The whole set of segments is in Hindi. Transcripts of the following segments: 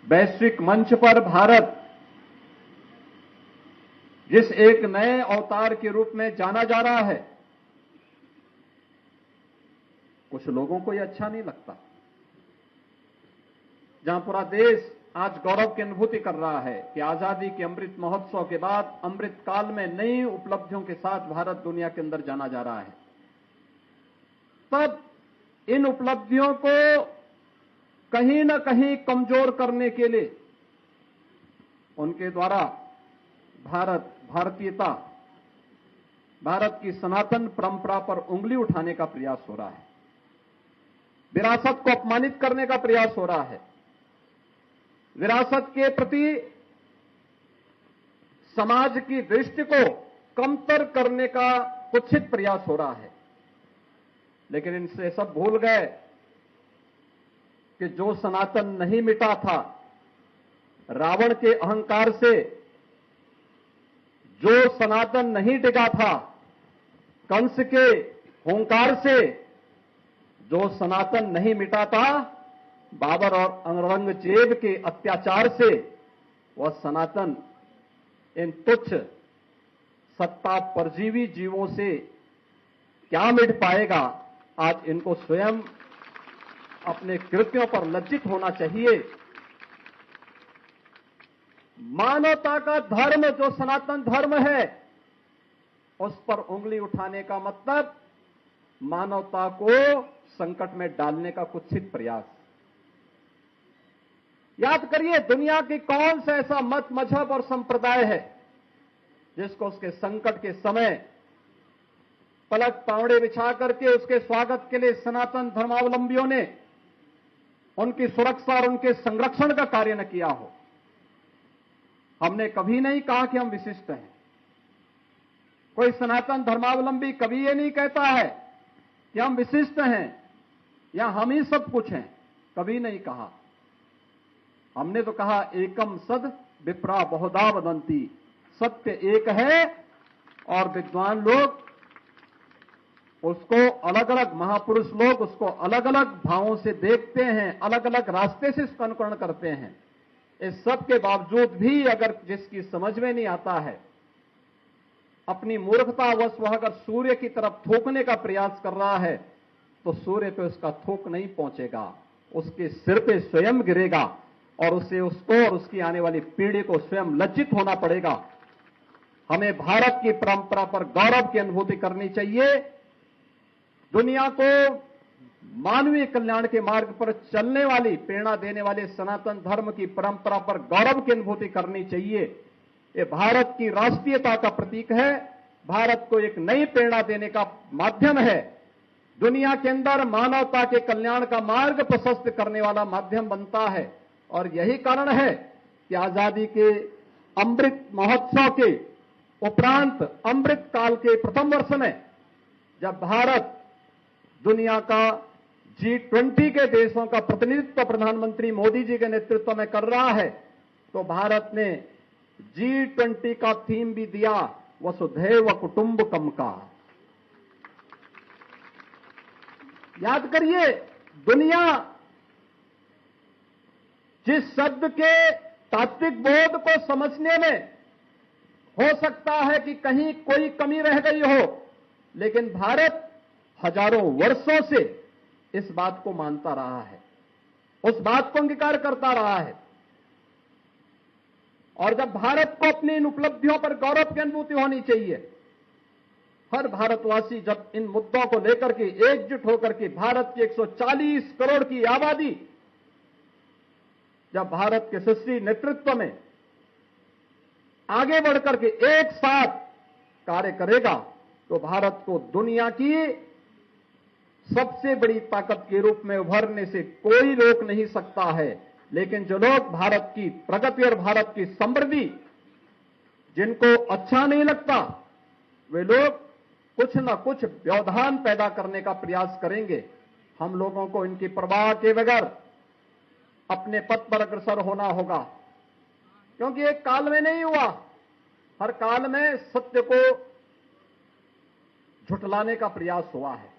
वैश्विक मंच पर भारत जिस एक नए अवतार के रूप में जाना जा रहा है, कुछ लोगों को यह अच्छा नहीं लगता। जहां पूरा देश आज गौरव की अनुभूति कर रहा है कि आजादी के अमृत महोत्सव के बाद अमृत काल में नई उपलब्धियों के साथ भारत दुनिया के अंदर जाना जा रहा है, तब इन उपलब्धियों को कहीं न कहीं कमजोर करने के लिए उनके द्वारा भारतीयता, भारत की सनातन परंपरा पर उंगली उठाने का प्रयास हो रहा है, विरासत को अपमानित करने का प्रयास हो रहा है, विरासत के प्रति समाज की दृष्टि को कमतर करने का कुत्सित प्रयास हो रहा है। लेकिन इनसे सब भूल गए कि जो सनातन नहीं मिटा था, रावण के अहंकार से जो सनातन नहीं टिका था, कंस के हुंकार से जो सनातन नहीं मिटा था, बाबर और औरंगजेब के अत्याचार से वह सनातन इन तुच्छ सत्ता परजीवी जीवों से क्या मिट पाएगा। आज इनको स्वयं अपने कृत्यों पर लज्जित होना चाहिए। मानवता का धर्म जो सनातन धर्म है, उस पर उंगली उठाने का मतलब मानवता को संकट में डालने का कुत्सित प्रयास। याद करिए, दुनिया की कौन सा ऐसा मत, मजहब और संप्रदाय है जिसको उसके संकट के समय पलक पावड़े बिछा करके उसके स्वागत के लिए सनातन धर्मावलंबियों ने उनकी सुरक्षा और उनके संरक्षण का कार्य न किया हो। हमने कभी नहीं कहा कि हम विशिष्ट हैं। कोई सनातन धर्मावलंबी कभी ये नहीं कहता है कि हम विशिष्ट हैं या हम ही सब कुछ हैं, कभी नहीं कहा। हमने तो कहा एकम सद विप्रा बहुधा वदंती, सत्य एक है और विद्वान लोग उसको अलग अलग, महापुरुष लोग उसको अलग अलग भावों से देखते हैं, अलग अलग रास्ते से इसका अनुकरण करते हैं। इस सब के बावजूद भी अगर जिसकी समझ में नहीं आता है, अपनी मूर्खतावश वह अगर सूर्य की तरफ थूकने का प्रयास कर रहा है, तो सूर्य पे उसका थूक नहीं पहुंचेगा, उसके सिर पे स्वयं गिरेगा और उसे, उसको और उसकी आने वाली पीढ़ी को स्वयं लज्जित होना पड़ेगा। हमें भारत की परंपरा पर गौरव की अनुभूति करनी चाहिए। दुनिया को मानवीय कल्याण के मार्ग पर चलने वाली, प्रेरणा देने वाले सनातन धर्म की परंपरा पर गौरव की अनुभूति करनी चाहिए। ये भारत की राष्ट्रीयता का प्रतीक है, भारत को एक नई प्रेरणा देने का माध्यम है, दुनिया के अंदर मानवता के कल्याण का मार्ग प्रशस्त करने वाला माध्यम बनता है। और यही कारण है कि आजादी के अमृत महोत्सव के उपरांत अमृत काल के प्रथम वर्ष में जब भारत दुनिया का G20 के देशों का प्रतिनिधित्व प्रधानमंत्री मोदी जी के नेतृत्व में कर रहा है, तो भारत ने G20 का थीम भी दिया वसुधैव कुटुंबकम का। याद करिए, दुनिया जिस शब्द के तात्विक बोध को समझने में हो सकता है कि कहीं कोई कमी रह गई हो, लेकिन भारत हजारों वर्षों से इस बात को मानता रहा है, उस बात को अंगीकार करता रहा है। और जब भारत को अपनी इन उपलब्धियों पर गौरव की अनुभूति होनी चाहिए, हर भारतवासी जब इन मुद्दों को लेकर के एकजुट होकर के, भारत की 140 करोड़ की आबादी जब भारत के यशस्वी नेतृत्व में आगे बढ़कर के एक साथ कार्य करेगा, तो भारत को दुनिया की सबसे बड़ी ताकत के रूप में उभरने से कोई रोक नहीं सकता है। लेकिन जो लोग भारत की प्रगति और भारत की समृद्धि जिनको अच्छा नहीं लगता, वे लोग कुछ न कुछ व्यवधान पैदा करने का प्रयास करेंगे। हम लोगों को इनकी परवाह के बगैर अपने पथ पर अग्रसर होना होगा, क्योंकि एक काल में नहीं हुआ, हर काल में सत्य को झुठलाने का प्रयास हुआ है।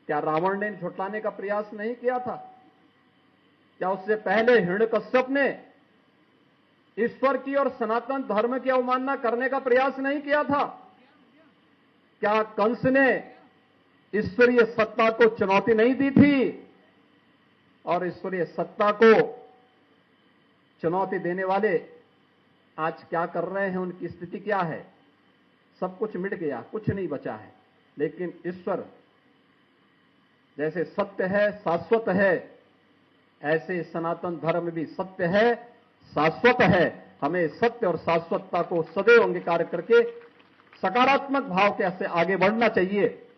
क्या रावण ने झुठलाने का प्रयास नहीं किया था? क्या उससे पहले हिरण्यकश्यप ने ईश्वर की और सनातन धर्म की अवमानना करने का प्रयास नहीं किया था? क्या कंस ने ईश्वरीय सत्ता को चुनौती नहीं दी थी? और ईश्वरीय सत्ता को चुनौती देने वाले आज क्या कर रहे हैं, उनकी स्थिति क्या है? सब कुछ मिट गया, कुछ नहीं बचा है। लेकिन ईश्वर जैसे सत्य है, शाश्वत है, ऐसे सनातन धर्म भी सत्य है, शाश्वत है। हमें सत्य और शाश्वतता को सदैव अंगीकार करके सकारात्मक भाव के से आगे बढ़ना चाहिए।